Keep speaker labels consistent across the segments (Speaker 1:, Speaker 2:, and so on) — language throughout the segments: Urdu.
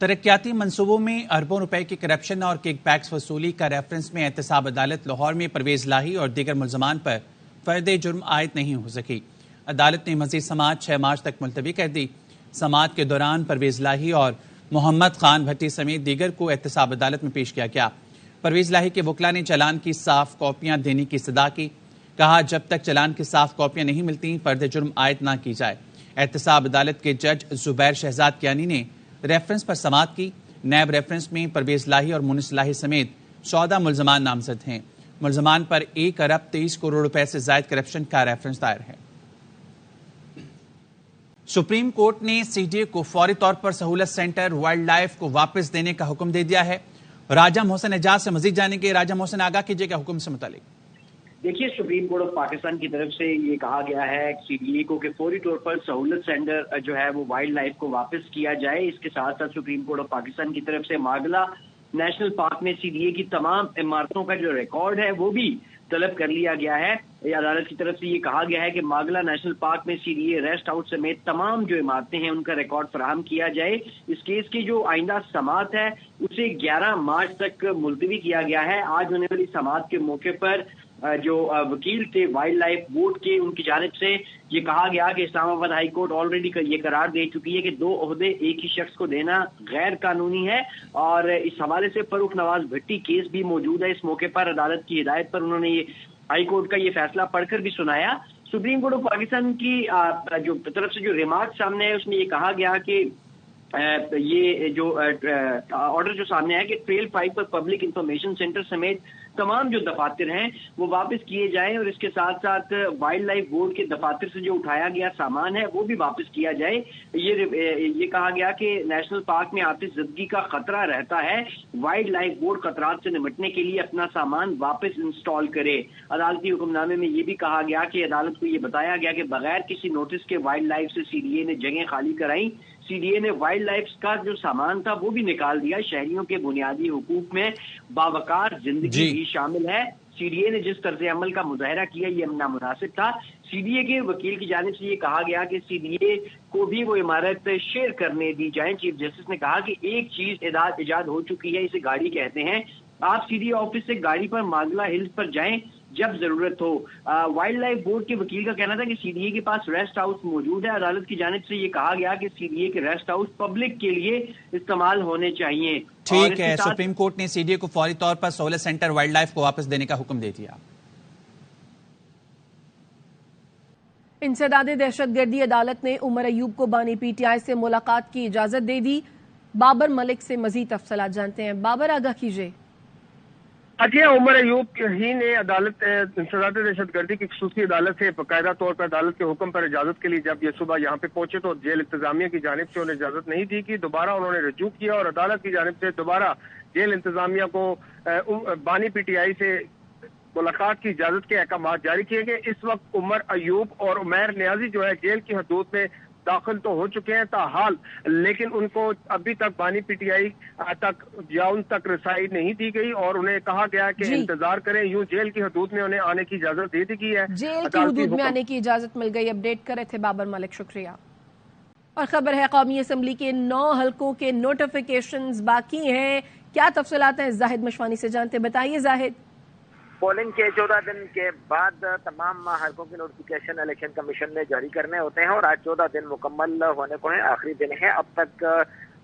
Speaker 1: ترقیاتی منصوبوں میں اربوں روپے کی کرپشن اور کک بیکس وصولی کا ریفرنس میں احتساب عدالت لاہور میں پرویز لاہی اور دیگر ملزمان پر فرد جرم عائد نہیں ہو سکی۔ عدالت نے مزید سماعت 6 مارچ تک ملتوی کر دی۔ سماعت کے دوران پرویز لاہی اور محمد خان بھٹی سمیت دیگر کو احتساب عدالت میں پیش کیا گیا۔ پرویز لاہی کے وکلا نے چالان کی صاف کاپیاں دینے کی استدعا کی۔ کہا جب تک چالان کی صاف کاپیاں نہیں ملتی فرد جرم عائد نہ کی جائے۔ احتساب عدالت کے جج زبیر شہزاد کیانی نے ریفرنس پر سماعت کی۔ نیب ریفرنس میں پرویز لاہی اور مونس لاہی سمیت 14 ملزمان نامزد ہیں۔ ملزمان پر 1 ارب 23 کروڑ روپے سے زائد کرپشن کا ریفرنس دائر ہے۔ سپریم کورٹ نے سی ڈی اے کو فوری طور پر سہولت سینٹر وائلڈ لائف کو واپس دینے کا حکم دے دیا ہے۔ راجہ محسن اعجاز سے مزید جانیں گے۔ راجہ محسن، آگاہ کیجیے گا حکم سے متعلق۔
Speaker 2: دیکھیے، سپریم کورٹ آف پاکستان کی طرف سے یہ کہا گیا ہے سی ڈی اے کو کہ فوری طور پر سہولت سینٹر جو ہے وہ وائلڈ لائف کو واپس کیا جائے۔ اس کے ساتھ ساتھ سپریم کورٹ آف پاکستان کی طرف سے ماگلا نیشنل پارک میں سی ڈی اے کی تمام عمارتوں کا جو ریکارڈ ہے وہ بھی طلب کر لیا گیا ہے۔ عدالت کی طرف سے یہ کہا گیا ہے کہ ماگلا نیشنل پارک میں C D A rest house سمیت تمام جو عمارتیں ہیں ان کا ریکارڈ فراہم کیا جائے۔ اس کیس کی جو آئندہ سماعت ہے اسے 11 مارچ تک ملتوی کیا گیا ہے۔ آج ہونے والی سماعت کے موقع پر جو وکیل تھے وائلڈ لائف بورڈ کے، ان کی جانب سے یہ کہا گیا کہ اسلام آباد ہائی کورٹ آلریڈی یہ قرار دے چکی ہے کہ 2 عہدے ایک ہی شخص کو دینا غیر قانونی ہے، اور اس حوالے سے فاروق نواز بھٹی کیس بھی موجود ہے۔ اس موقع پر عدالت کی ہدایت پر انہوں نے یہ ہائی کورٹ کا یہ فیصلہ پڑھ کر بھی سنایا۔ سپریم کورٹ آف پاکستان کی جو طرف سے جو ریمارک سامنے ہے اس میں یہ کہا گیا کہ یہ جو آرڈر جو سامنے ہے کہ ٹریل 5 پر پبلک انفارمیشن سینٹر سمیت تمام جو دفاتر ہیں وہ واپس کیے جائیں، اور اس کے ساتھ ساتھ وائلڈ لائف بورڈ کے دفاتر سے جو اٹھایا گیا سامان ہے وہ بھی واپس کیا جائے۔ یہ کہا گیا کہ نیشنل پارک میں آتش زدگی کا خطرہ رہتا ہے، وائلڈ لائف بورڈ خطرات سے نمٹنے کے لیے اپنا سامان واپس انسٹال کرے۔ عدالتی حکم نامے میں یہ بھی کہا گیا کہ عدالت کو یہ بتایا گیا کہ بغیر کسی نوٹس کے وائلڈ لائف سے سی ڈی اے نے جگہیں خالی کرائیں۔ سی ڈی اے نے وائلڈ لائف کا جو سامان تھا وہ بھی نکال دیا۔ شہریوں کے بنیادی حقوق میں باوقار زندگی بھی شامل ہے۔ سی ڈی اے نے جس طرز عمل کا مظاہرہ کیا یہ نامناسب تھا۔ سی ڈی اے کے وکیل کی جانب سے یہ کہا گیا کہ سی ڈی اے کو بھی وہ عمارت شیئر کرنے دی جائیں۔ چیف جسٹس نے کہا کہ ایک چیز ایجاد ہو چکی ہے، اسے گاڑی کہتے ہیں۔ آپ سی ڈی اے آفس سے گاڑی پر ماگلا ہلز پر جائیں جب ضرورت ہو۔ وائلڈ لائف بورڈ کے وکیل کا کہنا تھا کہ سی ڈی اے کے پاس ریسٹ ہاؤس موجود ہے۔ عدالت کی جانب سے یہ کہا گیا کہ سی ڈی اے کے ریسٹ ہاؤس پبلک کے لیے استعمال ہونے چاہیے۔
Speaker 1: ٹھیک ہے، سپریم کورٹ نے سی ڈی اے کو فوری طور پر سہولت سینٹر وائلڈ لائف کو واپس دینے کا حکم دے دیا۔
Speaker 3: انسداد دہشت گردی عدالت نے عمر ایوب کو بانی پی ٹی آئی سے ملاقات کی اجازت دے دی۔ بابر ملک سے مزید تفصیلات جانتے ہیں۔ بابر، آگاہ کیجیے۔
Speaker 4: اجے عمر ایوب ہی نے عدالت انسداد دہشت گردی کی خصوصی عدالت سے باقاعدہ طور پر عدالت کے حکم پر اجازت کے لیے جب یہ صبح یہاں پہ پہنچے تو جیل انتظامیہ کی جانب سے انہیں اجازت نہیں دی گئی۔ دوبارہ انہوں نے رجوع کیا اور عدالت کی جانب سے دوبارہ جیل انتظامیہ کو بانی پی ٹی آئی سے ملاقات کی اجازت کے احکامات جاری کیے گئے۔ اس وقت عمر ایوب اور عمیر نیازی جو ہے جیل کی حدود میں داخل تو ہو چکے ہیں تاحال، لیکن ان کو ابھی تک بانی پی ٹی آئی تک یا ان تک رسائی نہیں دی گئی اور انہیں کہا گیا کہ انتظار کریں۔ یوں جیل کی حدود میں انہیں آنے کی اجازت دے دی گئی ہے۔
Speaker 3: جیل کی حدود میں آنے کی اجازت مل گئی۔ اپڈیٹ کر رہے تھے بابر ملک، شکریہ۔ اور خبر ہے قومی اسمبلی کے 9 حلقوں کے نوٹیفیکیشنز باقی ہیں۔ کیا تفصیلات ہیں زاہد مشوانی سے جانتے، بتائیے زاہد۔
Speaker 5: پولنگ کے 14 دن کے بعد تمام حلقوں کے نوٹیفیکیشن الیکشن کمیشن نے جاری کرنے ہوتے ہیں اور آج 14 دن مکمل ہونے کو ہیں، آخری دن ہے۔ اب تک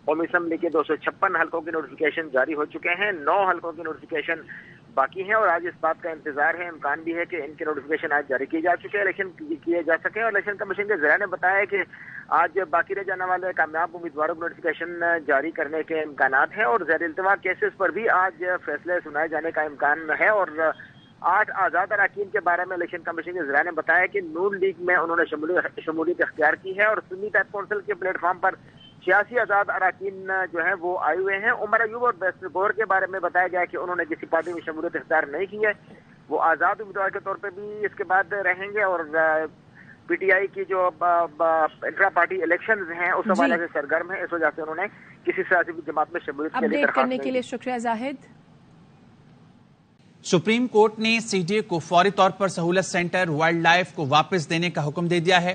Speaker 5: قومی اسمبلی کے 256 حلقوں کے نوٹیفیکیشن جاری ہو چکے ہیں، 9 حلقوں کے نوٹیفیکیشن باقی ہیں اور آج اس بات کا انتظار ہے، امکان بھی ہے کہ ان کے نوٹیفیکیشن آج جاری کیے جا چکے ہیں، الیکشن کیے جا سکے۔ اور الیکشن کمیشن کے ذرائع نے بتایا کہ آج باقی رہ جانے والے کامیاب امیدواروں کو نوٹیفیکیشن جاری کرنے کے امکانات ہیں اور زیر التوا کیسز پر بھی آج فیصلے سنائے جانے کا امکان ہے۔ اور 8 آزاد اراکین کے بارے میں الیکشن کمیشن کے ذرائع نے بتایا کہ نون لیگ میں انہوں نے شمولیت اختیار کی ہے اور سنی ٹیپ کونسل کے پلیٹ فارم پر 86 آزاد اراکین جو ہیں وہ آئے ہوئے ہیں۔ عمر ایوب اور بیسر گور کے بارے میں بتایا گیا کہ انہوں نے کسی پارٹی میں شمولیت اختیار نہیں کی ہے، وہ آزاد امیدوار کے طور پہ بھی اس کے بعد رہیں گے اور پی ٹی آئی کی جو انٹرا پارٹی الیکشنز ہیں اس حوالے سے سرگرم ہیں، اس وجہ سے انہوں نے کسی سیاسی جماعت میں شمولیت کے لیے
Speaker 3: اپڈیٹ کرنے کے لیے شکریہ زاہد۔
Speaker 1: سپریم کورٹ نے سی ڈی اے کو فوری طور پر سہولت سینٹر وائلڈ لائف کو واپس دینے کا حکم دے دیا ہے۔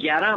Speaker 2: 11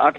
Speaker 6: 8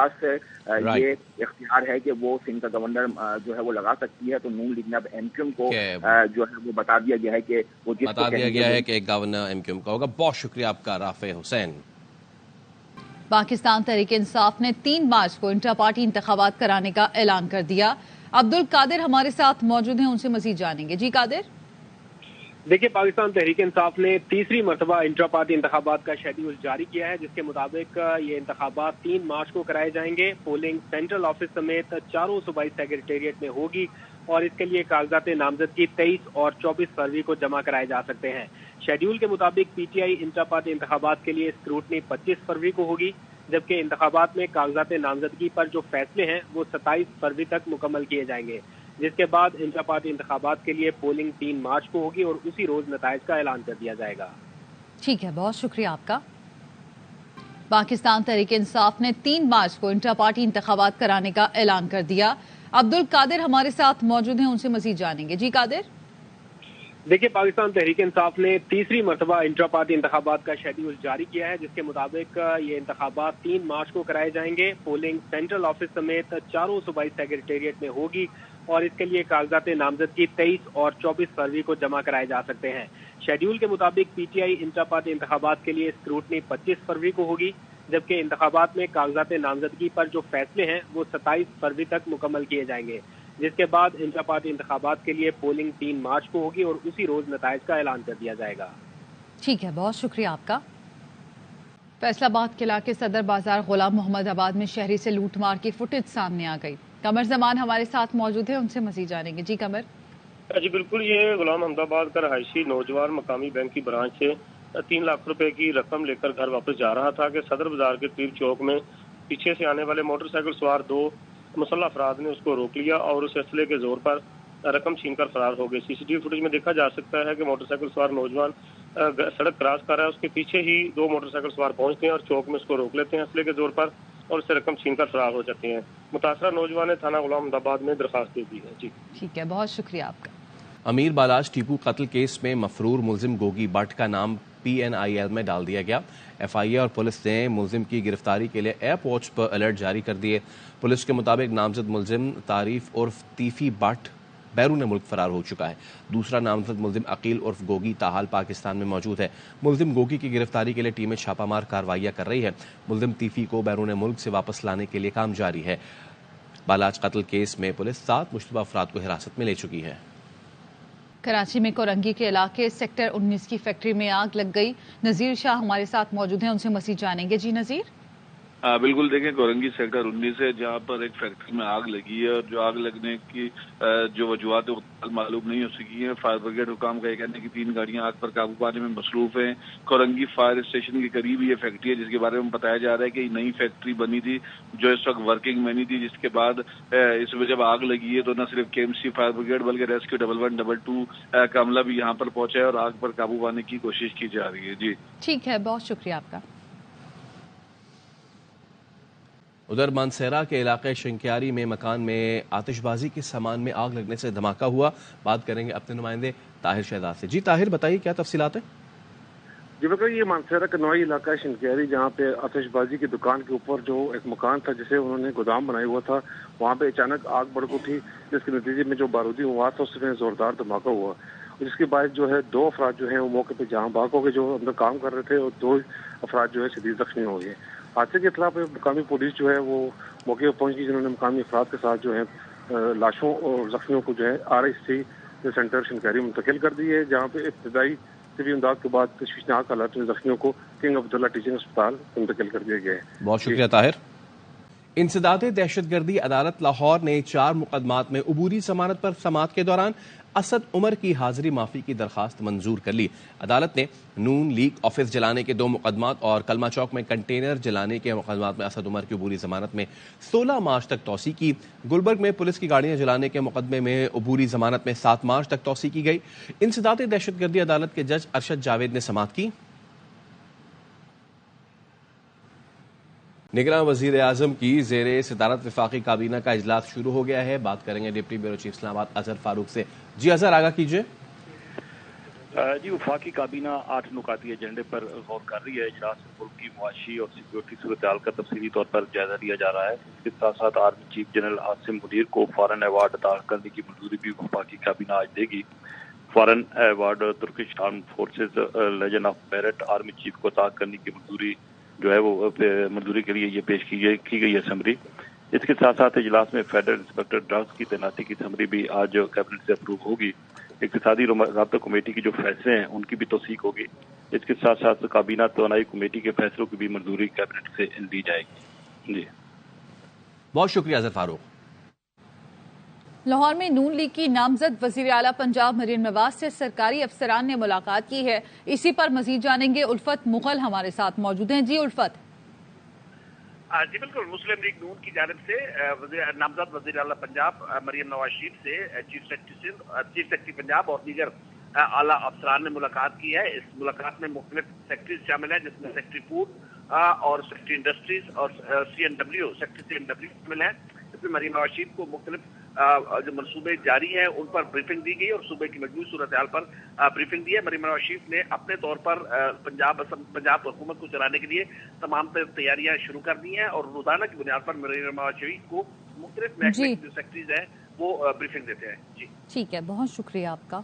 Speaker 7: پاس یہ اختیار ہے کہ وہ سندھ کا گورنر جو ہے وہ لگا سکتی ہے. تو نون لیگ نے اب ایم کیو ایم کو جو ہے وہ بتا دیا گیا ہے کہ وہ
Speaker 8: ایک گورنر ایم کیو ایم کا ہوگا. بہت شکریہ آپ کا رافع حسین.
Speaker 9: پاکستان تحریک انصاف نے 3 مارچ کو انٹرا پارٹی انتخابات کرانے کا اعلان کر دیا. عبدالقادر ہمارے ساتھ موجود ہیں، ان سے مزید جانیں گے. جی قادر.
Speaker 10: دیکھیے، پاکستان تحریک انصاف نے تیسری مرتبہ انٹرا پارٹی انتخابات کا شیڈیول جاری کیا ہے، جس کے مطابق یہ انتخابات 3 مارچ کو کرائے جائیں گے. پولنگ سینٹرل آفس سمیت 4 صوبائی سیکریٹریٹ میں ہوگی اور اس کے لیے کاغذات نامزدگی 23 اور 24 فروری کو جمع کرائے جا سکتے ہیں. شیڈیول کے مطابق پی ٹی آئی انٹرا پارٹی انتخابات کے لیے اسکروٹنی 25 فروری کو ہوگی، جبکہ انتخابات میں کاغذات نامزدگی پر جو فیصلے ہیں وہ 27 فروری تک مکمل کیے جائیں گے، جس کے بعد انٹرا پارٹی انتخابات کے لیے پولنگ 3 مارچ کو ہوگی اور اسی روز نتائج کا اعلان کر دیا جائے گا.
Speaker 9: ٹھیک ہے، بہت شکریہ آپ کا. پاکستان تحریک انصاف نے 3 مارچ کو انٹرا پارٹی انتخابات کرانے کا اعلان کر دیا. عبدالقادر ہمارے ساتھ موجود ہیں، ان سے مزید جانیں گے. جی قادر.
Speaker 10: دیکھیے، پاکستان تحریک انصاف نے تیسری مرتبہ انٹرا پارٹی انتخابات کا شیڈیول جاری کیا ہے، جس کے مطابق یہ انتخابات 3 مارچ کو کرائے جائیں گے. پولنگ سینٹرل آفس سمیت 4 صوبائی سیکریٹریٹ میں ہوگی اور اس کے لیے کاغذات نامزدگی 23 اور 24 فروری کو جمع کرائے جا سکتے ہیں. شیڈیول کے مطابق پی ٹی آئی انٹرا پارٹی انتخابات کے لیے اسکروٹنی 25 فروری کو ہوگی، جبکہ انتخابات میں کاغذات نامزدگی پر جو فیصلے ہیں وہ 27 فروری تک مکمل کیے جائیں گے، جس کے بعد انٹرا پارٹی انتخابات کے لیے پولنگ 3 مارچ کو ہوگی اور اسی روز نتائج کا اعلان کر دیا جائے گا.
Speaker 9: ٹھیک ہے، بہت شکریہ آپ کا. فیصل آباد کے علاقے صدر بازار غلام محمد آباد میں شہری سے لوٹ مار کی فوٹیج سامنے آ گئی. قمر زمان ہمارے ساتھ موجود ہیں، ان سے مزید جانیں گے. جی قمر.
Speaker 11: جی بالکل، یہ غلام محمد آباد کا رہائشی نوجوان مقامی بینک کی برانچ سے 3 لاکھ روپے کی رقم لے کر گھر واپس جا رہا تھا کہ صدر بازار کے تیر چوک میں پیچھے سے آنے والے موٹر سائیکل سوار 2 مسلح افراد نے اس کو روک لیا اور اس اسلحے کے زور پر رقم چھین کر فرار ہو گئے. سی سی ٹی وی فوٹیج میں دیکھا جا سکتا ہے کہ موٹر سائیکل سوار نوجوان سڑک کراس کر رہا ہے، اس کے پیچھے ہی 2 موٹر سائیکل سوار پہنچتے ہیں اور چوک میں اس کو روک لیتے ہیں اسلحے کے زور پر اور اس سے رقم چھین کر فرار ہو جاتے ہیں. متاثرہ نوجوان نے تھانہ غلام محمد آباد میں درخواست دے دی ہے. جی
Speaker 9: ٹھیک ہے، بہت شکریہ آپ کا.
Speaker 8: امیر بالاج ٹیپو قتل کیس میں مفرور ملزم گوگی بٹ کا نام PNIL میں ڈال دیا گیا. FIA اور پولیس نے ملزم کی گرفتاری کے لیے ایئر پورٹس پر الرٹ جاری کر دیے. پولیس کے مطابق نامزد ملزم تعریف عرف تیفی بٹ بیرون ملک فرار ہو چکا ہے. دوسرا نامزد ملزم عقیل عرف گوگی تاحال پاکستان میں موجود ہے. ملزم گوگی کی گرفتاری کے لیے ٹیمیں چھاپہ مار کارروائیاں کر رہی ہے. ملزم تیفی کو بیرون ملک سے واپس لانے کے لیے کام جاری ہے. بالاج قتل کیس میں پولیس 7 مشتبہ افراد کو حراست میں لے چکی ہے.
Speaker 9: کراچی میں کورنگی کے علاقے سیکٹر 19 کی فیکٹری میں آگ لگ گئی. نذیر شاہ ہمارے ساتھ موجود ہیں، ان سے مزید جانیں گے. جی نذیر.
Speaker 12: بالکل، دیکھیں کورنگی سیکٹر 19 ہے جہاں پر ایک فیکٹری میں آگ لگی ہے اور جو آگ لگنے کی جو وجوہات معلوم نہیں ہو سکی ہیں. فائر بریگیڈ حکام کا یہ کہنا ہے کہ 3 گاڑیاں آگ پر قابو پانے میں مصروف ہیں. کورنگی فائر اسٹیشن کے قریب یہ فیکٹری ہے جس کے بارے میں بتایا جا رہا ہے کہ نئی فیکٹری بنی تھی جو اس وقت ورکنگ میں نہیں تھی، جس کے بعد اس میں جب آگ لگی ہے تو نہ صرف KMC فائر بریگیڈ بلکہ ریسکیو 1122 کا عملہ بھی یہاں پر پہنچا ہے اور آگ پر قابو پانے کی کوشش کی جا رہی ہے. جی
Speaker 9: ٹھیک ہے، بہت شکریہ آپ کا.
Speaker 8: ادھر مانسیرا کے علاقے شنکیاری میں مکان میں آتش بازی کے سامان میں آگ لگنے سے دھماکہ ہوا. بات کریں گے اپنے نمائندے طاہر شہزاد سے. جی طاہر، بتائیے کیا تفصیلات ہیں.
Speaker 13: جی بالکل، یہ مانسیرا کنوائی علاقہ شنکیاری جہاں پہ آتش بازی کی دکان کے اوپر جو ایک مکان تھا جسے انہوں نے گودام بنایا ہوا تھا، وہاں پہ اچانک آگ بڑک اٹھی جس کے نتیجے میں جو بارودی مواد تھا اس میں زوردار دھماکہ ہوا، جس کے باعث جو ہے 2 افراد جو ہیں وہ موقع پہ جہاں بھاگ ہو گئے جو اندر کام کر رہے تھے، اور 2 افراد جو ہے شدید زخمی ہو گئے. حادثے کی اطلاع پہ مقامی پولیس جو ہے وہ موقع پہ پہنچ گئی، جنہوں نے مقامی افراد کے ساتھ جو ہے لاشوں اور زخمیوں کو جو ہے RHC سینٹر شنکیاری منتقل کر دی ہے، جہاں پہ ابتدائی طبی امداد کے بعد تشویشناک حالات میں زخمیوں کو کنگ عبداللہ ٹیچنگ اسپتال منتقل کر دیا گیا ہے.
Speaker 8: بہت شکریہ طاہر. انسداد دہشت گردی عدالت لاہور نے 4 مقدمات میں عبوری ضمانت پر سماعت کے دوران اسد عمر کی حاضری معافی کی درخواست منظور کر لی. عدالت نے نون لیگ آفس جلانے کے 2 مقدمات اور کلمہ چوک میں کنٹینر جلانے کے مقدمات میں اسد عمر کی عبوری ضمانت میں 16 مارچ تک توسیع کی. گلبرگ میں پولیس کی گاڑیاں جلانے کے مقدمے میں عبوری ضمانت میں 7 مارچ تک توسیع کی گئی. انسداد دہشت گردی عدالت کے جج ارشد جاوید نے سماعت کی. نگراں وزیر اعظم کی زیر صدارت وفاقی کابینہ کا اجلاس شروع ہو گیا ہے. بات کریں گے ڈپٹی بیورو چیف اسلام آباد اظہر فاروق سے. جی اظہر، آگاہ کیجیے.
Speaker 14: جی وفاقی کابینہ 8 نکاتی ایجنڈے پر غور کر رہی ہے. اجلاس میں ملک کی معاشی اور سیکورٹی صورتحال کا تفصیلی طور پر جائزہ لیا جا رہا ہے. اس کے ساتھ ساتھ army chief general Asim Munir کو فارن ایوارڈ عطا کرنے کی منظوری بھی وفاقی کابینہ آج دے گی. Foreign award Turkish arm forces legend of merit army chief کو عطا کرنے کی منظوری جو ہے وہ منظوری کے لیے یہ پیش کی گئی ہے سمری. اس کے ساتھ ساتھ اجلاس میں فیڈرل انسپیکٹر ڈرگس کی تعیناتی کی سمری بھی آج کیبنٹ سے اپروو ہوگی. اقتصادی رابطہ کمیٹی کی جو فیصلے ہیں ان کی بھی توثیق ہوگی. اس کے ساتھ ساتھ کابینہ توانائی کمیٹی کے فیصلوں کی بھی منظوری کیبنٹ سے دی جائے گی. جی
Speaker 8: بہت شکریہ اظہر فاروق.
Speaker 9: لاہور میں نون لیگ کی نامزد وزیر اعلیٰ پنجاب مریم نواز سے سرکاری افسران نے ملاقات کی ہے. اسی پر مزید جانیں گے. الفت مغل ہمارے ساتھ موجود ہیں. جی الفت.
Speaker 15: جی بالکل. مسلم لیگ نون کی جانب سے نامزد وزیر اعلیٰ پنجاب مریم نواز شریف سے چیف سیکرٹری پنجاب اور دیگر اعلیٰ افسران نے ملاقات کی ہے. اس ملاقات میں مختلف سیکٹریز شامل ہیں جس میں سیکٹری فوڈ اور سیکٹری انڈسٹریز اور سیکٹری CNW شامل ہیں. اس میں مریم نواز شریف کو مختلف جو منصوبے جاری ہیں ان پر بریفنگ دی گئی اور صوبے کی مجموعی صورتحال پر بریفنگ دی ہے. مریم نواز شریف نے اپنے طور پر پنجاب حکومت کو چلانے کے لیے تمام تیاریاں شروع کر دی ہیں اور روزانہ کی بنیاد پر مریم نواز شریف کو مختلف محکمے کی جو سیکٹریز ہیں وہ بریفنگ دیتے ہیں. جی
Speaker 9: ٹھیک ہے, بہت شکریہ آپ کا.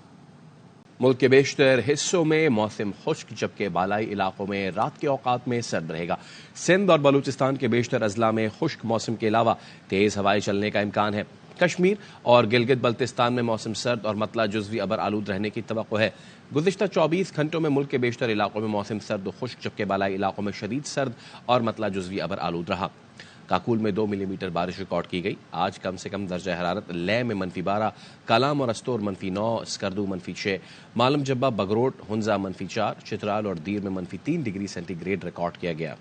Speaker 8: ملک کے بیشتر حصوں میں موسم خشک جبکہ بالائی علاقوں میں رات کے اوقات میں سرد رہے گا. سندھ اور بلوچستان کے بیشتر اضلاع میں خشک موسم کے علاوہ تیز ہوائیں چلنے کا امکان ہے. کشمیر اور گلگت بلتستان میں موسم سرد اور مطلع جزوی ابر آلود رہنے کی توقع ہے. گزشتہ 24 گھنٹوں میں ملک کے بیشتر علاقوں میں موسم سرد و خشک جبکہ بالائی علاقوں میں شدید سرد اور مطلع جزوی ابر آلود رہا. کاکول میں 2 ملی میٹر بارش ریکارڈ کی گئی. آج کم سے کم درجہ حرارت لے میں -12, کالام اور استور -9, اسکردو -6, معلم جبہ, بگروٹ, ہنزا -4, چترال اور دیر میں -3 ڈگری سینٹی گریڈ ریکارڈ کیا گیا.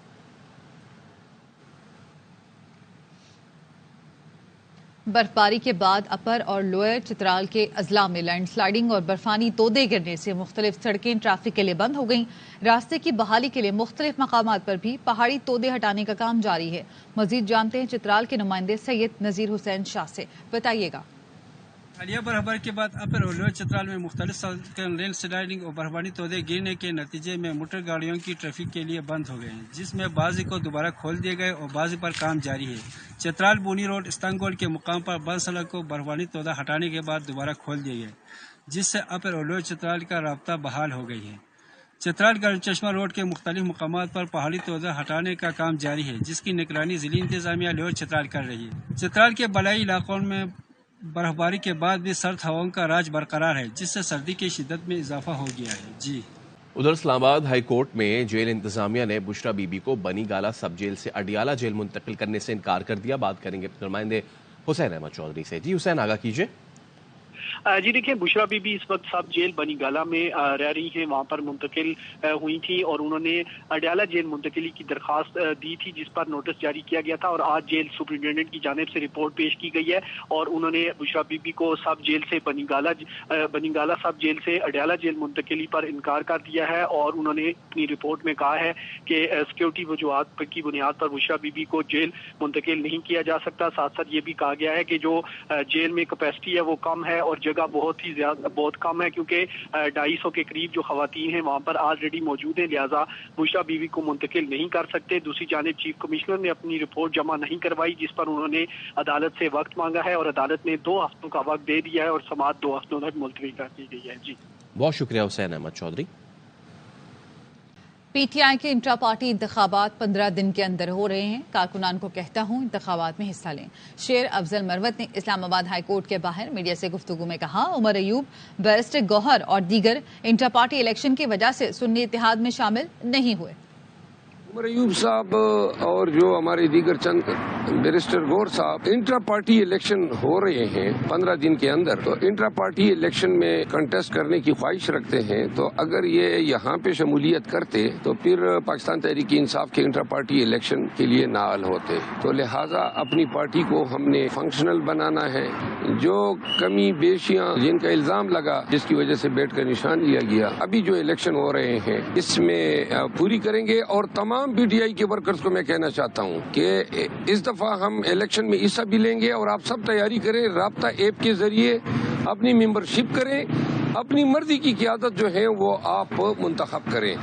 Speaker 9: برفباری کے بعد اپر اور لوئر چترال کے اضلاع میں لینڈ سلائیڈنگ اور برفانی تودے گرنے سے مختلف سڑکیں ٹریفک کے لیے بند ہو گئیں. راستے کی بحالی کے لیے مختلف مقامات پر بھی پہاڑی تودے ہٹانے کا کام جاری ہے. مزید جانتے ہیں چترال کے نمائندے سید نذیر حسین شاہ سے. بتائیے گا.
Speaker 16: حالیہ برفباری کے بعد اپر اور لوئر چترال میں مختلف سڑکیں لینڈ سلائیڈنگ اور برفانی تودے گرنے کے نتیجے میں موٹر گاڑیوں کی ٹریفک کے لیے بند ہو گئے ہیں, جس میں بعضی کو دوبارہ کھول دیے گئے اور بعضی پر کام جاری ہے. چترال بونی روڈ استنگول کے مقام پر بند سڑک کو برفانی تودہ ہٹانے کے بعد دوبارہ کھول دیے گئے, جس سے اپر اور لوئر چترال کا رابطہ بحال ہو گئی ہے. چترال گرم چشمہ روڈ کے مختلف مقامات پر پہاڑی تودہ ہٹانے کا کام جاری ہے, جس کی نگرانی ضلعی انتظامیہ لوئر چترال کر رہی ہے. چترال کے بالائی علاقوں میں برفباری کے بعد بھی سرد ہواؤں کا راج برقرار ہے, جس سے سردی کی شدت میں اضافہ ہو گیا ہے. جی
Speaker 8: ادھر اسلام آباد ہائی کورٹ میں جیل انتظامیہ نے بشرا بی بی کو بنی گالہ سب جیل سے اڈیالہ جیل منتقل کرنے سے انکار کر دیا. بات کریں گے نمائندے حسین احمد چودھری سے. جی حسین, آگاہ کیجیے.
Speaker 10: جی دیکھیں, بشرا بی بی اس وقت سب جیل بنی گالہ میں رہ رہی ہیں, وہاں پر منتقل ہوئی تھی اور انہوں نے اڈیالہ جیل منتقلی کی درخواست دی تھی, جس پر نوٹس جاری کیا گیا تھا اور آج جیل سپرنٹینڈنٹ کی جانب سے رپورٹ پیش کی گئی ہے اور انہوں نے بشرا بی بی کو سب جیل سے بنی گالہ سب جیل سے اڈیالہ جیل منتقلی پر انکار کر دیا ہے اور انہوں نے اپنی رپورٹ میں کہا ہے کہ سیکورٹی وجوہات کی بنیاد پر بشرا بی بی کو جیل منتقل نہیں کیا جا سکتا. ساتھ ساتھ یہ بھی کہا گیا ہے کہ جو جیل میں کیپیسٹی ہے وہ کم ہے اور جگہ بہت کم ہے, کیونکہ 250 کے قریب جو خواتین ہیں وہاں پر آلریڈی موجود ہیں, لہذا بشرا بیوی کو منتقل نہیں کر سکتے. دوسری جانب چیف کمشنر نے اپنی رپورٹ جمع نہیں کروائی, جس پر انہوں نے عدالت سے وقت مانگا ہے اور عدالت نے 2 ہفتوں کا وقت دے دیا ہے اور سماعت 2 ہفتوں تک ملتوی کر دی گئی ہے. جی
Speaker 8: بہت شکریہ Hussain Ahmed Chaudhry.
Speaker 9: P T I کے انٹرا پارٹی انتخابات 15 دن کے اندر ہو رہے ہیں. کارکنان کو کہتا ہوں انتخابات میں حصہ لیں. شیر افضل مروت نے اسلام آباد ہائی کورٹ کے باہر میڈیا سے گفتگو میں کہا عمر ایوب, بیرسٹر گوہر اور دیگر انٹرا پارٹی الیکشن کی وجہ سے سنی اتحاد میں شامل نہیں ہوئے.
Speaker 17: عمر ایوب صاحب اور جو ہمارے دیگر چند بیرسٹر گور صاحب انٹرا پارٹی الیکشن ہو رہے ہیں 15 دن کے اندر, تو انٹرا پارٹی الیکشن میں کنٹیسٹ کرنے کی خواہش رکھتے ہیں, تو اگر یہ یہاں پہ شمولیت کرتے تو پھر پاکستان تحریک انصاف کے انٹرا پارٹی الیکشن کے لیے نااہل ہوتے. تو لہٰذا اپنی پارٹی کو ہم نے فنکشنل بنانا ہے. جو کمی بیشیاں جن کا الزام لگا جس کی وجہ سے بیٹھ کر نشان لیا گیا, ابھی جو الیکشن ہو رہے ہیں اس میں پوری کریں گے. اور تمام پی ٹی آئی کے ورکرز کو میں کہنا چاہتا ہوں کہ اس دفعہ ہم الیکشن میں حصہ بھی لیں گے اور آپ سب تیاری کریں, رابطہ ایپ کے ذریعے اپنی ممبرشپ کریں اپنی مرضی کی قیادت جو ہے وہ آپ منتخب کریں۔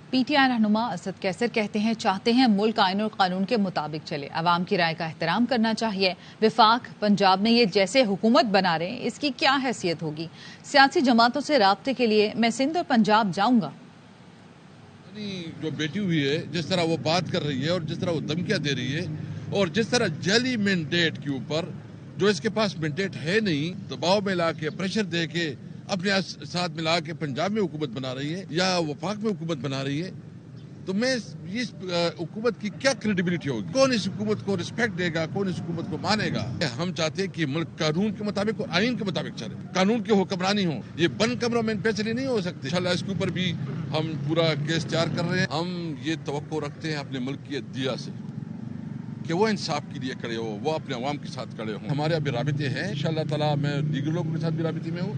Speaker 9: پی ٹی آئی رہنما اسد کیسر کہتے ہیں چاہتے ہیں ملک آئین اور قانون کے مطابق چلے، عوام کی رائے کا احترام کرنا چاہیے۔ وفاق پنجاب میں یہ جیسے حکومت بنا رہے ہیں اس کی کیا حیثیت ہوگی؟ سیاسی جماعتوں سے رابطے کے لیے میں سندھ اور پنجاب جاؤں گا۔
Speaker 18: جو بیٹھی ہوئی ہے، جس طرح وہ بات کر رہی ہے اور جس طرح وہ دھمکیاں دے رہی ہے اور جس طرح جعلی مینڈیٹ کے اوپر جو اس کے پاس مینڈیٹ ہے نہیں، دباؤ میں لا کے پریشر دے کے اپنے ساتھ ملا کے پنجاب میں حکومت بنا رہی ہے یا وفاق میں حکومت بنا رہی ہے، تو میں اس حکومت کی کیا کریڈیبلٹی ہوگی؟ کون اس حکومت کو رسپیکٹ دے گا؟ کون اس حکومت کو مانے گا؟ ہم چاہتے ہیں کہ ملک قانون کے مطابق اور آئین کے مطابق چلے، قانون کی حکمرانی ہو، یہ بن کمرہ میں فیصلے نہیں ہو سکتے۔ انشاءاللہ اس کے اوپر بھی ہم پورا کیس تیار کر رہے ہیں۔ ہم یہ توقع رکھتے ہیں اپنے ملک کی عدلیہ سے کہ وہ انصاف کے لیے کھڑے ہو، وہ اپنے عوام کے ساتھ کھڑے ہوں۔ ہمارے ابھی رابطے ہیں، انشاءاللہ تعالی میں دیگر لوگوں کے ساتھ بھی رابطے میں ہوں۔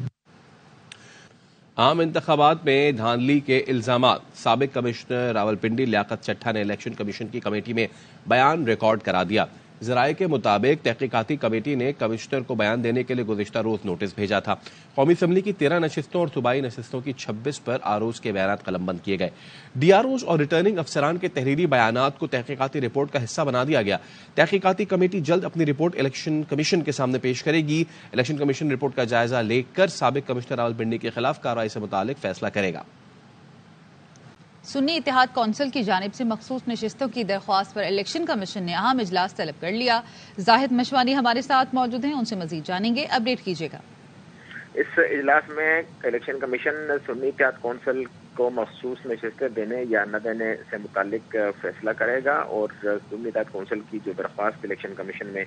Speaker 8: عام انتخابات میں دھاندلی کے الزامات، سابق کمشنر راولپنڈی لیاقت چٹھا نے الیکشن کمیشن کی کمیٹی میں بیان ریکارڈ کرا دیا۔ ذرائع کے مطابق تحقیقاتی کمیٹی نے کمشنر کو بیان دینے کے لیے گزشتہ روز نوٹس بھیجا تھا۔ قومی اسمبلی کی 13 نشستوں اور صوبائی نشستوں کی 26 پر آروز کے بیانات قلم بند کیے گئے۔ ڈی آروز اور ریٹرننگ افسران کے تحریری بیانات کو تحقیقاتی رپورٹ کا حصہ بنا دیا گیا۔ تحقیقاتی کمیٹی جلد اپنی رپورٹ الیکشن کمیشن کے سامنے پیش کرے گی۔ الیکشن کمیشن رپورٹ کا جائزہ لے کر سابق کمشنر راولپنڈی کے خلاف کارروائی سے متعلق فیصلہ کرے گا۔
Speaker 9: سنی اتحاد کونسل کی جانب سے مخصوص نشستوں کی درخواست پر الیکشن کمیشن نے اہم اجلاس طلب کر لیا۔ زاہد مشوانی ہمارے ساتھ موجود ہیں، ان سے مزید جانیں گے، اپڈیٹ کیجیے گا۔
Speaker 5: اس اجلاس میں الیکشن کمیشن سنی اتحاد کونسل کو مخصوص نشستیں دینے یا نہ دینے سے متعلق فیصلہ کرے گا، اور سنی اتحاد کونسل کی جو درخواست الیکشن کمیشن میں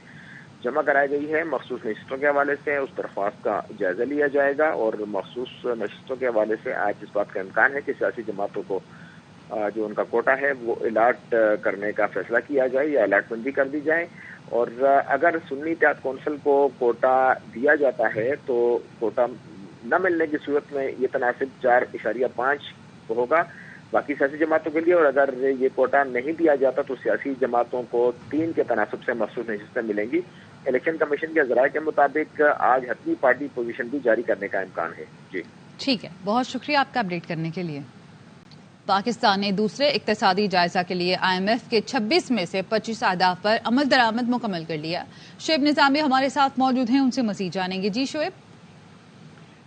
Speaker 5: جمع کرائی گئی ہے مخصوص نشستوں کے حوالے سے، اس درخواست کا جائزہ لیا جائے گا، اور مخصوص نشستوں کے حوالے سے آج اس بات کا امکان ہے کہ سیاسی جماعتوں کو جو ان کا کوٹا ہے وہ الاٹ کرنے کا فیصلہ کیا جائے یا الاٹ بندی کر دی جائے، اور اگر سنی اتحاد کونسل کو کوٹا دیا جاتا ہے تو کوٹا نہ ملنے کی صورت میں یہ تناسب 4.5 ہوگا باقی سیاسی جماعتوں کے لیے، اور اگر یہ کوٹا نہیں دیا جاتا تو سیاسی جماعتوں کو 3 کے تناسب سے مخصوص نشستیں ملیں گی۔ الیکشن کمیشن کے ذرائع کے مطابق آج حتمی پارٹی پوزیشن بھی جاری کرنے کا امکان ہے۔ جی ٹھیک ہے، بہت شکریہ آپ کا اپڈیٹ کرنے کے لیے۔ پاکستان نے دوسرے اقتصادی جائزہ کے لیے آئی ایم ایف کے 26 میں سے 25 اہداف پر عمل درآمد مکمل کر لیا۔ شعیب نظامی ہمارے ساتھ موجود ہیں، ان سے مزید جانیں گے۔ جی شعیب۔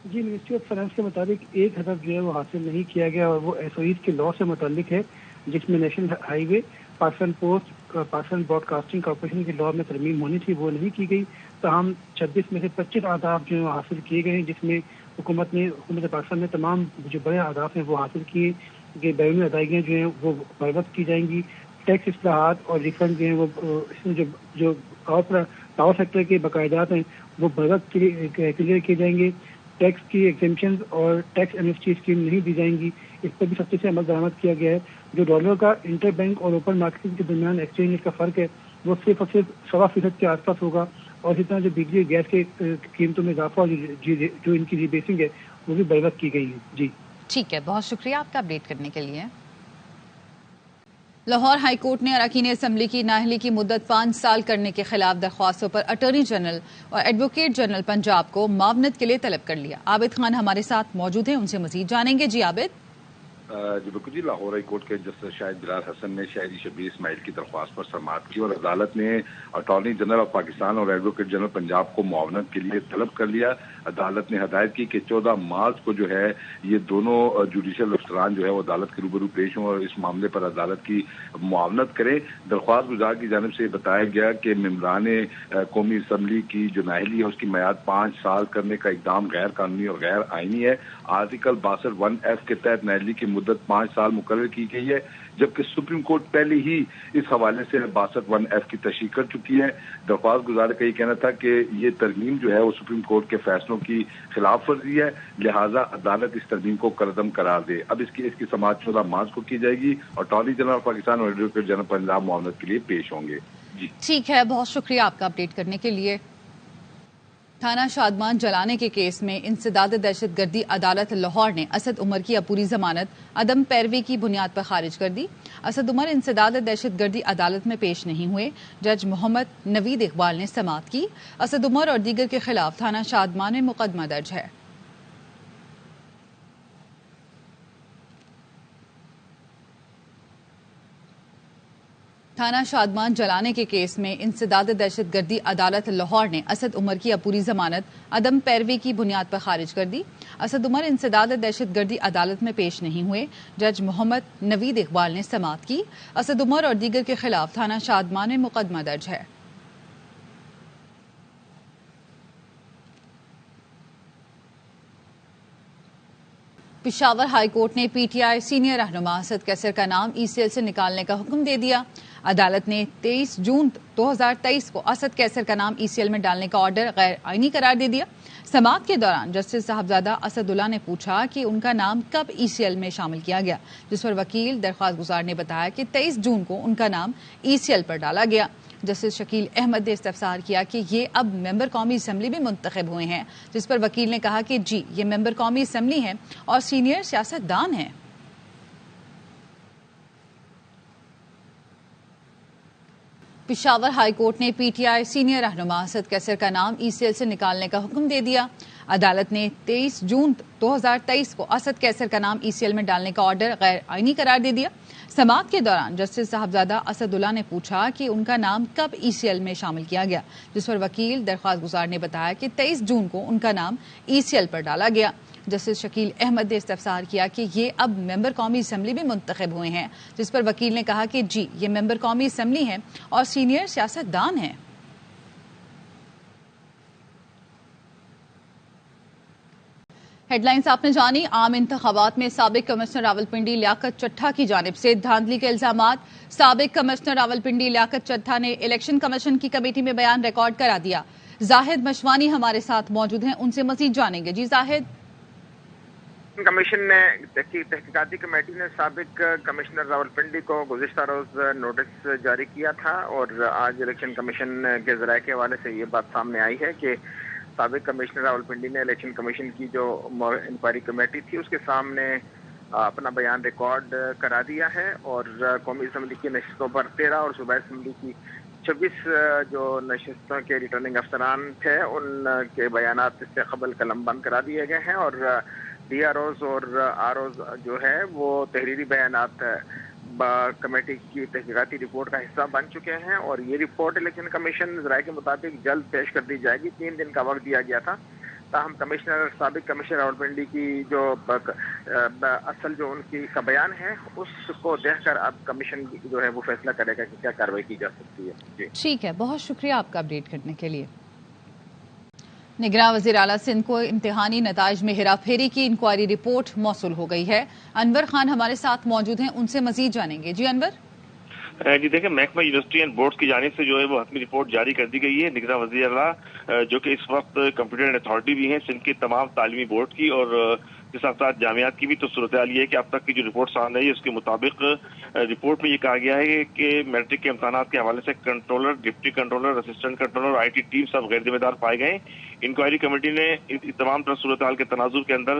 Speaker 19: جی، منسٹری آف فائنانس کے مطابق ایک ہدف جو ہے وہ حاصل نہیں کیا گیا، اور وہ ایس او ایز کے لا سے متعلق ہے، جس میں نیشنل ہائی وے، Pakistan post, Pakistan broadcasting corporation کی لا میں ترمیم ہونی تھی، وہ نہیں کی گئی۔ تاہم 26 میں سے 25 اہداف جو ہیں حاصل کیے گئے ہیں، جس میں حکومت پاکستان نے تمام جو بڑے اہداف ہیں وہ حاصل کیے کہ بیرونی ادائیگیاں جو ہیں وہ بر وقت کی جائیں گی، ٹیکس اصلاحات اور ریفنڈ جو ہیں وہ اس میں جو پاور سیکٹر کے باقاعدات ہیں وہ بر وقت کلیئر کیے جائیں گے، ٹیکس کی ایگزیمپشنز اور ٹیکس ایمنسٹی اسکیم نہیں دی جائیں گی، اس پر بھی سختی سے عمل درآمد کیا گیا ہے۔ جو ڈالر کا انٹر بینک اور اوپن مارکیٹ کے درمیان ایکسچینج ریٹ کا فرق ہے وہ صرف اور صرف 1.25% کے آس پاس ہوگا، اور اسی طرح جو بجلی اور گیس کے قیمتوں میں اضافہ اور جو ان کی ریبیسنگ ہے وہ بھی بر وقت کی گئی ہے۔ جی
Speaker 9: ٹھیک ہے، بہت شکریہ آپ کا اپڈیٹ کرنے کے لیے۔ لاہور ہائی کورٹ نے اراکین اسمبلی کی نااہلی کی مدت 5 سال کرنے کے خلاف درخواستوں پر اٹارنی جنرل اور ایڈوکیٹ جنرل پنجاب کو معاونت کے لیے طلب کر لیا۔ عابد خان ہمارے ساتھ موجود ہیں، ان سے مزید جانیں گے۔ جی عابد۔
Speaker 20: جی بالکل، جی لاہور ہائی کورٹ کے جسٹس شاہد بلال حسن نے شہری شبیر اسماعیل کی درخواست پر سماعت کی، اور عدالت نے اٹارنی جنرل آف پاکستان اور ایڈوکیٹ جنرل پنجاب کو معاونت کے لیے طلب کر لیا۔ عدالت نے ہدایت کی کہ 14 مارچ کو جو ہے یہ دونوں جوڈیشل افسران جو ہے وہ عدالت کے روبرو پیش ہوں اور اس معاملے پر عدالت کی معاونت کریں۔ درخواست گزار کی جانب سے بتایا گیا کہ ممبران قومی اسمبلی کی جو نااہلی ہے اس کی میعاد 5 سال کرنے کا اقدام غیر قانونی اور غیر آئینی ہے۔ آرٹیکل 62(1)(f) کے تحت نااہلی کی مدت 5 سال مقرر کی گئی ہے، جبکہ سپریم کورٹ پہلے ہی اس حوالے سے 62(1)(f) کی تشریح کر چکی ہے۔ درخواست گزار کا یہ کہنا تھا کہ یہ ترمیم جو ہے وہ سپریم کورٹ کے فیصلوں کی خلاف ورزی ہے، لہٰذا عدالت اس ترمیم کو کردم قرار دے۔ اب اس کی سماعت 14 مارچ کو کی جائے گی، اور اٹارنی جنرل آف پاکستان اور ایڈوکیٹ جنرل پنجاب معاونت کے لیے پیش ہوں گے۔ جی
Speaker 9: ٹھیک ہے، بہت شکریہ آپ کا اپڈیٹ کرنے کے لیے۔ تھانہ شادمان جلانے کے کیس میں انسداد دہشت گردی عدالت لاہور نے اسد عمر کی اپوری ضمانت عدم پیروی کی بنیاد پر خارج کر دی۔ اسد عمر انسداد دہشت گردی عدالت میں پیش نہیں ہوئے۔ جج محمد نوید اقبال نے سماعت کی۔ اسد عمر اور دیگر کے خلاف تھانہ شادمان میں مقدمہ درج ہے۔ تھانہ شادمان جلانے کے کیس میں انسداد دہشت گردی عدالت لاہور نے اسد عمر کی عبوری ضمانت عدم پیروی کی بنیاد پر خارج کر دی۔ اسد عمر انسداد دہشت گردی عدالت میں پیش نہیں ہوئے۔ جج محمد نوید اقبال نے سماعت کی۔ اسد عمر اور دیگر کے خلاف تھانہ شادمان میں مقدمہ درج ہے۔ پشاور ہائی کورٹ نے پی ٹی آئی سینئر رہنما اسد کیسر کا نام ای سی ایل سے نکالنے کا حکم دے دیا۔ عدالت نے 23 جون 2023 کو اسد کیسر کا نام ای سی ایل میں ڈالنے کا آرڈر غیر آئینی قرار دے دیا۔ سماعت کے دوران جسٹس صاحبزادہ اسد اللہ نے پوچھا کہ ان کا نام کب ای سی ایل میں شامل کیا گیا، جس پر وکیل درخواست گزار نے بتایا کہ 23 جون کو ان کا نام ای سی ایل پر ڈالا گیا۔ جسٹس شکیل احمد نے استفسار کیا کہ یہ اب ممبر قومی اسمبلی میں منتخب ہوئے ہیں، جس پر وکیل نے کہا کہ جی یہ ممبر قومی اسمبلی ہیں اور سینئر سیاست دان ہیں۔ پشاور ہائی کورٹ نے پی ٹی آئی سینئر رہنما اسد کیسر کا نام ای سی ایل سے نکالنے کا حکم دے دیا۔ عدالت نے 23 جون 2023 کو اسد کیسر کا نام ای سی ایل میں ڈالنے کا آرڈر غیر آئینی قرار دے دیا۔ سماعت کے دوران جسٹس صاحبزادہ اسد اللہ نے پوچھا کہ ان کا نام کب ای سی ایل میں شامل کیا گیا، جس پر وکیل درخواست گزار نے بتایا کہ 23 جون کو ان کا نام ای سی ایل پر ڈالا گیا۔ جسٹس شکیل احمد نے استفسار کیا کہ یہ اب ممبر قومی اسمبلی میں منتخب ہوئے ہیں، جس پر وکیل نے کہا کہ جی یہ ممبر قومی اسمبلی ہیں اور سینئر سیاست دان ہیں۔ ہیڈ لائنز آپ نے جانی۔ عام انتخابات میں سابق کمشنر راولپنڈی لیاقت چٹھا کی جانب سے دھاندلی کے الزامات۔ سابق کمشنر راولپنڈی لیاقت چٹھا نے الیکشن کمیشن کی کمیٹی میں بیان ریکارڈ کرا دیا۔ زاہد مشوانی ہمارے ساتھ موجود ہیں، ان سے مزید جانیں گے۔ جی زاہد۔
Speaker 5: کمیشن نے تحقیقاتی کمیٹی نے سابق کمشنر راولپنڈی کو گزشتہ روز نوٹس جاری کیا تھا، اور آج الیکشن کمیشن کے ذرائع کے حوالے سے یہ بات سامنے آئی ہے کہ سابق کمشنر راولپنڈی نے الیکشن کمیشن کی جو انکوائری کمیٹی تھی اس کے سامنے اپنا بیان ریکارڈ کرا دیا ہے، اور قومی اسمبلی کی نشستوں پر 13 اور صوبائی اسمبلی کی 26 جو نشستوں کے ریٹرننگ افسران تھے ان کے بیانات اس سے قبل قلم بند کرا دیے گئے ہیں، اور ڈی آر اوز اور آر اوز جو ہے وہ تحریری بیانات کمیٹی کی تحقیقاتی رپورٹ کا حصہ بن چکے ہیں، اور یہ رپورٹ الیکشن کمیشن ذرائع کے مطابق جلد پیش کر دی جائے گی۔ 3 دن کا وقت دیا گیا تھا، تاہم سابق کمشنر راولپنڈی کی جو اصل جو ان کی کا بیان ہے اس کو دیکھ کر اب کمیشن جو ہے وہ فیصلہ کرے گا کہ کیا کارروائی کی جا سکتی ہے۔ جی
Speaker 9: ٹھیک ہے، بہت شکریہ آپ کا اپڈیٹ کرنے کے لیے۔ نگراں وزیر اعلیٰ سندھ کو امتحانی نتائج میں ہیرا پھیری کی انکوائری رپورٹ موصول ہو گئی ہے۔ انور خان ہمارے ساتھ موجود ہیں، ان سے مزید جانیں گے۔ جی انور۔
Speaker 14: جی دیکھیں، محکمہ یونیورسٹی اینڈ بورڈ کی جانب سے جو ہے وہ حتمی رپورٹ جاری کر دی گئی ہے۔ نگراں وزیر اعلیٰ جو کہ اس وقت کمپیوٹر اتھارٹی بھی ہیں سندھ کے تمام تعلیمی بورڈ کی اور کے ساتھ ساتھ جامعات کی بھی، تو صورتحال یہ ہے کہ اب تک کی جو رپورٹ سامنے آئی ہے اس کے مطابق رپورٹ میں یہ کہا گیا ہے کہ میٹرک کے امتحانات کے حوالے سے controller, deputy controller, assistant controller, I T team سب غیر ذمہ دار پائے گئے ہیں۔ انکوائری کمیٹی نے اس تمام طرح صورتحال کے تناظر کے اندر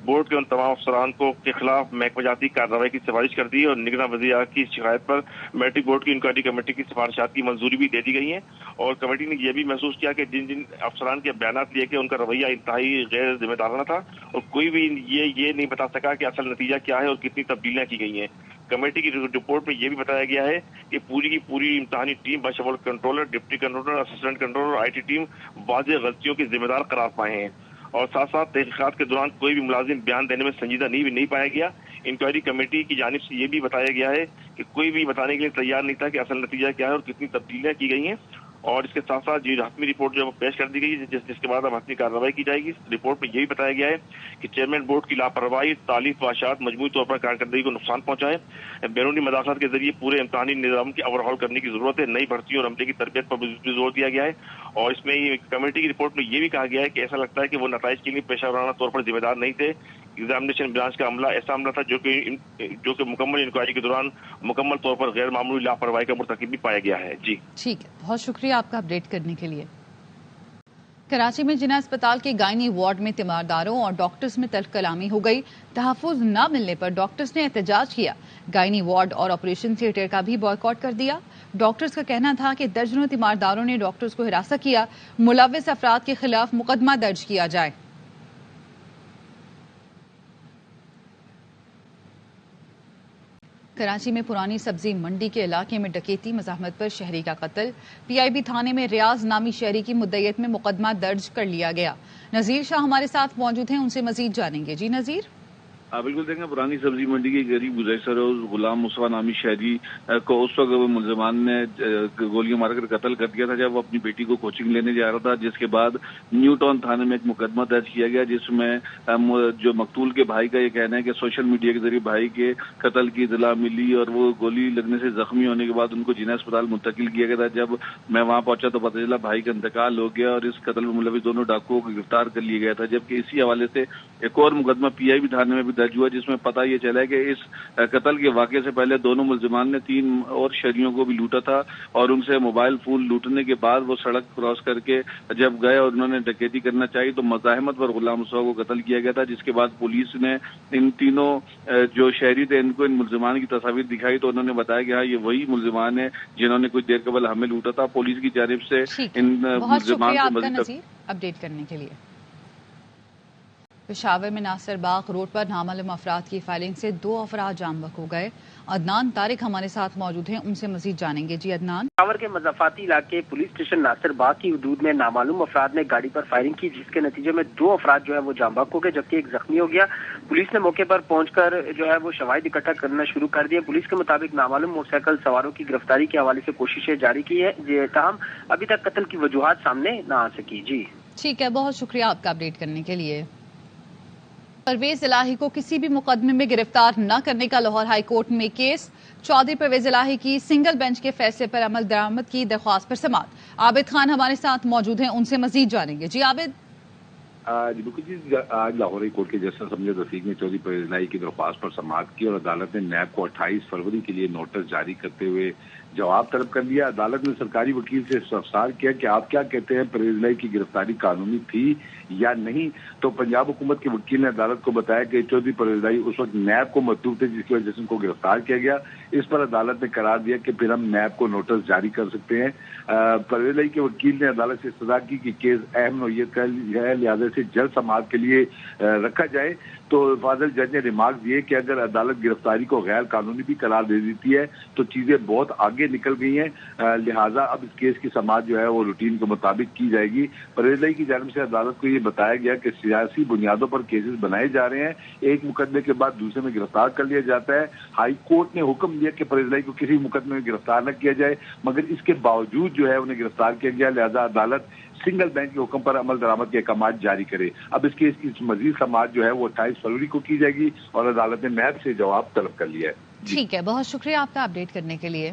Speaker 14: بورڈ کے ان تمام افسران کو کے خلاف محکمہ جاتی کارروائی کی سفارش کر دی، اور نگراں وزیر اعلیٰ کی شکایت پر میٹرک بورڈ کی انکوائری کمیٹی کی سفارشات کی منظوری بھی دے دی گئی ہے، اور کمیٹی نے یہ بھی محسوس کیا کہ جن جن افسران کے بیانات لیے کہ ان کا رویہ انتہائی غیر ذمہ دارانہ تھا، اور کوئی بھی یہ نہیں بتا سکا کہ اصل نتیجہ کیا ہے اور کتنی تبدیلیاں کی گئی ہیں۔ کمیٹی کی رپورٹ میں یہ بھی بتایا گیا ہے کہ پوری کی پوری امتحانی ٹیم بشمول controller, deputy controller, assistant controller اور آئی ٹی ٹیم واضح غلطیوں کے ذمہ دار قرار پائے ہیں، اور ساتھ ساتھ تحقیقات کے دوران کوئی بھی ملازم بیان دینے میں سنجیدہ نہیں پایا گیا۔ انکوائری کمیٹی کی جانب سے یہ بھی بتایا گیا ہے کہ کوئی بھی بتانے کے لیے تیار نہیں تھا کہ اصل نتیجہ کیا ہے اور کتنی تبدیلیاں کی گئی ہیں، اور اس کے ساتھ ساتھ یہ حتمی رپورٹ جو پیش کر دی گئی ہے جس کے بعد اب حتمی کارروائی کی جائے گی۔ رپورٹ میں یہ بھی بتایا گیا ہے کہ چیئرمین بورڈ کی لاپرواہی تالیف و اشاعت مجموعی طور پر کارکردگی کو نقصان پہنچائے۔ بیرونی مداخلت کے ذریعے پورے امتحانی نظام کی اوور ہال کرنے کی ضرورت ہے۔ نئی بھرتیوں اور عملے کی تربیت پر بھی زور دیا گیا ہے، اور اس میں کمیٹی کی رپورٹ میں یہ بھی کہا گیا ہے کہ ایسا لگتا ہے کہ وہ نتائج کے لیے پیشہ ورانہ طور پر ذمہ دار نہیں تھے۔ ایگزامینیشن برانچ کا عملہ ایسا عملہ تھا جو کہ مکمل انکوائری کے دوران مکمل طور پر غیر معمولی لاپرواہی کا مرتکب بھی پایا گیا ہے۔ جی
Speaker 9: ٹھیک ہے، بہت شکریہ آپ کا اپڈیٹ کرنے کے لیے۔ کراچی میں جناح اسپتال کے گائنی وارڈ میں تیمارداروں اور ڈاکٹرز میں تلخ کلامی ہو گئی۔ تحفظ نہ ملنے پر ڈاکٹرز نے احتجاج کیا، گائنی وارڈ اور آپریشن تھیٹر کا بھی بائیکاٹ کر دیا۔ ڈاکٹرز کا کہنا تھا کہ درجنوں تیمارداروں نے ڈاکٹرز کو ہراساں کیا، ملوث افراد کے خلاف مقدمہ درج کیا جائے۔ کراچی میں پرانی سبزی منڈی کے علاقے میں ڈکیتی، مزاحمت پر شہری کا قتل۔ PIB تھانے میں ریاض نامی شہری کی مدعیت میں مقدمہ درج کر لیا گیا۔ نذیر شاہ ہمارے ساتھ موجود ہیں، ان سے مزید جانیں گے۔ جی نذیر۔
Speaker 12: بالکل دیکھیں، پرانی سبزی منڈی کے قریب گزشتہ روز غلام مصطفیٰ نامی شہری کو اس وقت ملزمان نے گولیاں مار کر قتل کر دیا تھا جب وہ اپنی بیٹی کو کوچنگ لینے جا رہا تھا، جس کے بعد نیو ٹاؤن تھانے میں ایک مقدمہ درج کیا گیا، جس میں جو مقتول کے بھائی کا یہ کہنا ہے کہ سوشل میڈیا کے ذریعے بھائی کے قتل کی اطلاع ملی اور وہ گولی لگنے سے زخمی ہونے کے بعد ان کو جناح اسپتال منتقل کیا گیا تھا۔ جب میں وہاں پہنچا تو پتہ چلا بھائی کا انتقال ہو گیا اور اس قتل میں ملوث دونوں ڈاکوؤں کو گرفتار کر لیا گیا تھا، جبکہ اسی حوالے سے ایک اور مقدمہ PIB تھانے میں بھی درج ہوا، جس میں پتہ یہ چلا ہے کہ اس قتل کے واقعے سے پہلے دونوں ملزمان نے 3 اور شہریوں کو بھی لوٹا تھا اور ان سے موبائل فون لوٹنے کے بعد وہ سڑک کراس کر کے جب گئے اور انہوں نے ڈکیتی کرنا چاہی تو مزاحمت پر غلام مصطفیٰ کو قتل کیا گیا تھا، جس کے بعد پولیس نے ان تینوں جو شہری تھے ان کو ان ملزمان کی تصاویر دکھائی تو انہوں نے بتایا کہ ہاں یہ وہی ملزمان ہیں جنہوں نے کچھ دیر قبل ہمیں لوٹا تھا۔ پولیس کی جانب سے ان ملزمان کو مزید
Speaker 9: اپڈیٹ کرنے کے لیے۔ پشاور میں ناصر باغ روڈ پر نامعلوم افراد کی فائرنگ سے 2 افراد جان بحق ہو گئے۔ عدنان طارق ہمارے ساتھ موجود ہیں، ان سے مزید جانیں گے۔ جی عدنان۔
Speaker 4: پشاور کے مضافاتی علاقے پولیس اسٹیشن ناصر باغ کی حدود میں نامعلوم افراد نے گاڑی پر فائرنگ کی، جس کے نتیجے میں 2 افراد جو ہے وہ جان بحق ہو گئے جبکہ ایک زخمی ہو گیا۔ پولیس نے موقع پر پہنچ کر جو ہے وہ شواہد اکٹھا کرنا شروع کر دیا۔ پولیس کے مطابق نامعلوم موٹر سائیکل سواروں کی گرفتاری کے حوالے سے کوششیں جاری کی ہے، تاہم ابھی تک قتل کی وجوہات سامنے نہ آ سکی۔ جی
Speaker 9: ٹھیک ہے، بہت شکریہ آپ کا اپڈیٹ کرنے کے لیے۔ پرویز الہی کو کسی بھی مقدمے میں گرفتار نہ کرنے کا لاہور ہائی کورٹ میں کیس۔ چودھری پرویز الہی کی سنگل بینچ کے فیصلے پر عمل درآمد کی درخواست پر سماعت۔ عابد خان ہمارے ساتھ موجود ہیں، ان سے مزید جانیں گے۔ جی عابد۔
Speaker 20: آج لاہور ہائی کورٹ کے جسٹس امجد رفیق نے چودھری پرویز الہی کی درخواست پر سماعت کی اور عدالت نے نیب کو 28 فروری کے لیے نوٹس جاری کرتے ہوئے جواب طلب کر لیا۔ عدالت نے سرکاری وکیل سے استفسار کیا کہ آپ کیا کہتے ہیں، پرویز الہی کی گرفتاری قانونی تھی یا نہیں؟ تو پنجاب حکومت کے وکیل نے عدالت کو بتایا کہ چودھری پرویز الہی اس وقت نیب کو مطلوب تھے، جس کی وجہ سے ان کو گرفتار کیا گیا۔ اس پر عدالت نے قرار دیا کہ پھر ہم نیب کو نوٹس جاری کر سکتے ہیں۔ پرویز الہی کے وکیل نے عدالت سے استدعا کی کہ کیس اہم نوعیت کا ہے، لہٰذا سے جلد سماعت کے لیے رکھا جائے۔ تو فاضل جج نے ریمارک دیے کہ اگر عدالت گرفتاری کو غیر قانونی بھی قرار دے دیتی ہے تو چیزیں بہت آگے نکل گئی ہیں، لہٰذا اب اس کیس کی سماعت جو ہے وہ روٹین کے مطابق کی جائے گی۔ پرویز الہی کی جانب سے عدالت کو یہ بتایا گیا کہ سیاسی بنیادوں پر کیسز بنائے جا رہے ہیں، ایک مقدمے کے بعد دوسرے میں گرفتار کر لیا جاتا ہے۔ ہائی کورٹ نے حکم دیا کہ پرویز الہی کو کسی مقدمے میں گرفتار نہ کیا جائے، مگر اس کے باوجود جو ہے انہیں گرفتار کیا گیا، لہٰذا عدالت سنگل بینچ کے حکم پر عمل درآمد کے احکامات جاری کرے۔ اب اس کیس کی مزید سماعت جو ہے وہ 28 فروری کو کی جائے گی اور عدالت نے نیب سے جواب طلب کر لیا ہے۔
Speaker 9: ٹھیک ہے، بہت شکریہ آپ کا اپڈیٹ کرنے کے لیے۔